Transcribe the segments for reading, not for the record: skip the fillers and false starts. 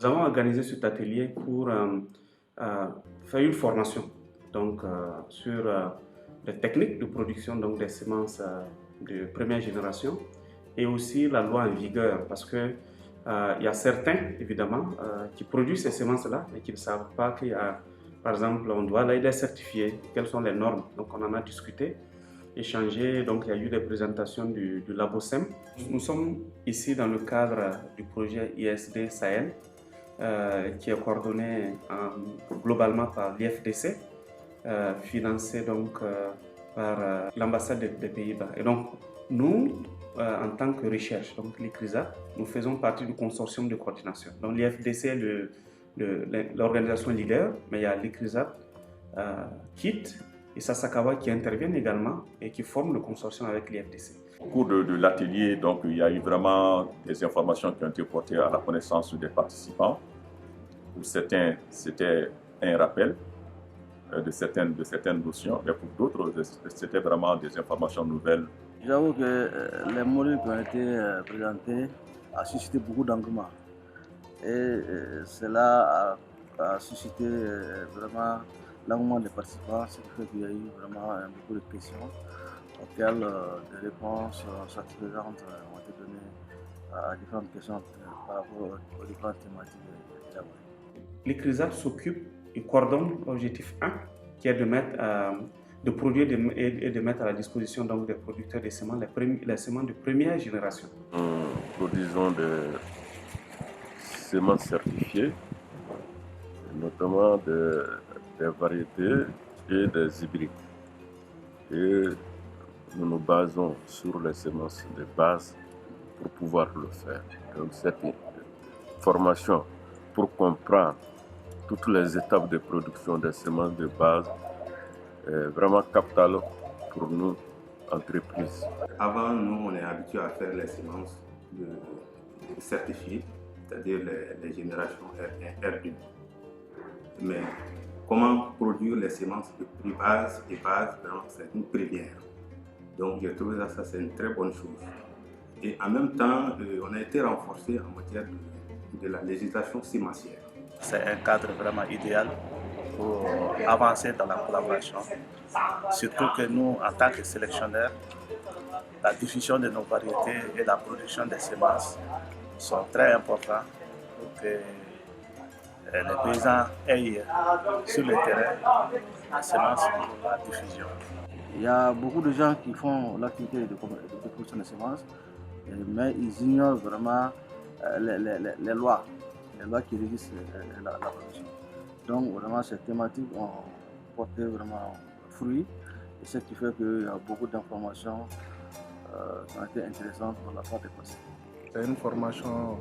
Nous avons organisé cet atelier pour faire une formation sur les techniques de production des semences de première génération et aussi la loi en vigueur parce que il y a certains évidemment qui produisent ces semences-là mais qui ne savent pas qu'il y a, par exemple, on doit les certifier, quelles sont les normes. Donc on en a discuté, échangé, donc il y a eu des présentations du LaboSem. Nous sommes ici dans le cadre du projet ISD Sahel qui est coordonné globalement par l'IFDC, financé par l'ambassade des Pays-Bas. Et donc nous, en tant que recherche, donc l'ICRISAT, nous faisons partie du consortium de coordination. Donc l'IFDC est l'organisation leader, mais il y a l'ICRISAT, KIT et Sasakawa qui interviennent également et qui forment le consortium avec l'IFDC. Au cours de l'atelier, il y a eu vraiment des informations qui ont été portées à la connaissance des participants. Pour certains, c'était un rappel de certaines notions, mais pour d'autres, c'était vraiment des informations nouvelles. J'avoue que les modules qui ont été présentés ont suscité beaucoup d'engouement. Et cela a suscité vraiment l'engouement des participants, ce qui fait qu'il y a eu vraiment beaucoup de questions auxquelles des réponses satisfaisantes ont été données à différentes questions par rapport aux différentes thématiques élaborées. L'ICRISAT s'occupe et coordonne l'objectif 1 qui est de produire et de mettre à la disposition des producteurs des semences, les semences de première génération. Nous produisons des semences certifiées, notamment des variétés et des hybrides. Et nous nous basons sur les semences de base pour pouvoir le faire. Donc cette formation pour comprendre toutes les étapes de production des semences de base est vraiment capitale pour nous, entreprises. Avant, nous, on est habitué à faire les semences certifiées, c'est-à-dire les générations R1, R2. Mais comment produire les semences de base et base, c'est une première. Donc j'ai trouvé ça, c'est une très bonne chose. Et en même temps, on a été renforcé en matière de la législation sémencière. C'est un cadre vraiment idéal pour avancer dans la collaboration. Surtout que nous, en tant que sélectionneurs, la diffusion de nos variétés et la production des semences sont très importants pour que les paysans aient sur le terrain les semences pour la diffusion. Il y a beaucoup de gens qui font l'activité de production de semences, mais ils ignorent vraiment les lois qui régissent la production. Donc vraiment ces thématiques ont porté vraiment fruit, et ce qui fait qu'il y a beaucoup d'informations qui ont été intéressantes pour la part des participants. C'est une formation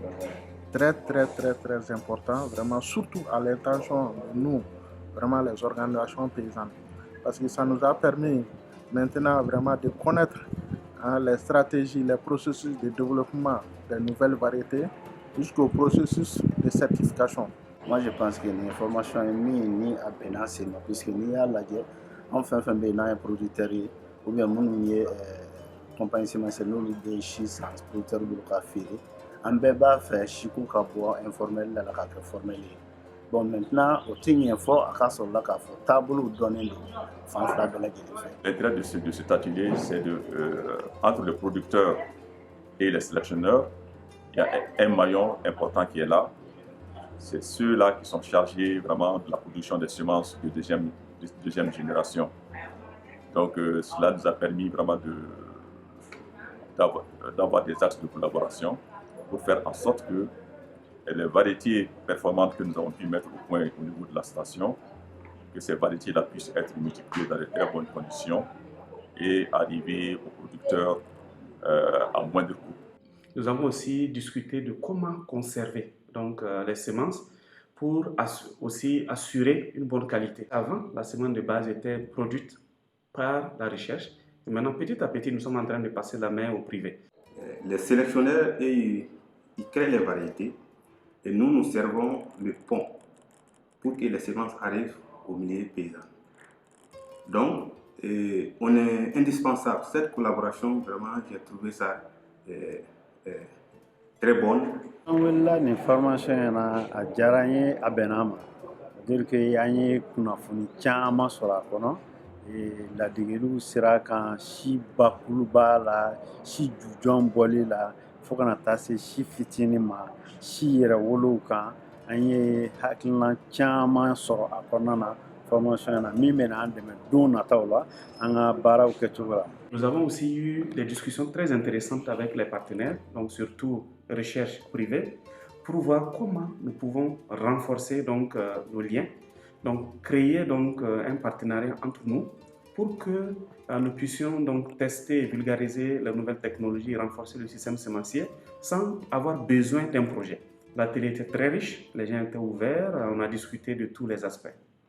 très importante, vraiment surtout à l'intention de nous, vraiment les organisations paysannes, parce que ça nous a permis maintenant vraiment de connaître les stratégies, les processus de développement des nouvelles variétés jusqu'au processus de certification. Moi je pense que l'information est mise à pénal, puisque nous avons enfin fait un producteur ou bien une compagnie sémencière, nous des chiffres producteurs de café. On peut faire chico cabo informel la café formel. Bon maintenant, au dernier fois, à cause de la café, tableau donné L'intérêt de cet atelier, c'est entre les producteurs et les sélectionneurs, il y a un maillon important qui est là. C'est ceux-là qui sont chargés vraiment de la production des semences de deuxième génération. Donc cela nous a permis vraiment d'avoir des axes de collaboration pour faire en sorte que les variétés performantes que nous avons pu mettre au point au niveau de la station, que ces variétés-là puissent être multipliées dans de très bonnes conditions et arriver aux producteurs à moindre coût. Nous avons aussi discuté de comment conserver les semences pour aussi assurer une bonne qualité. Avant, la semence de base était produite par la recherche. Et maintenant, petit à petit, nous sommes en train de passer la main au privé. Les sélectionneurs, ils créent les variétés et nous servons le pont pour que les semences arrivent au milieu paysan. Donc, on est indispensable. Cette collaboration, vraiment, j'ai trouvé ça très bonne An wulila nin formation in na a diyara n ye a bɛnna ma dire que an ye kunnafoni caman sɔrɔ a kɔnɔ ladegeliw sira kan si bakulu b'a la si jujɔn bɔli la fo kana taa se si fitinin ma si yɛrɛ wolow kan an ye hakilina caman sɔrɔ a kɔnɔna na formation in na min bɛna an dɛmɛ don nataw la an ka baaraw kɛcogo la. Nous avons aussi eu des discussions très intéressantes avec les partenaires, donc surtout recherche privée, pour voir comment nous pouvons renforcer donc nos liens, donc créer donc un partenariat entre nous pour que nous puissions donc tester et vulgariser les nouvelles technologies et renforcer le système semencier sans avoir besoin d'un projet. L'atelier était très riche, les gens étaient ouverts, on a discuté de tous les aspects.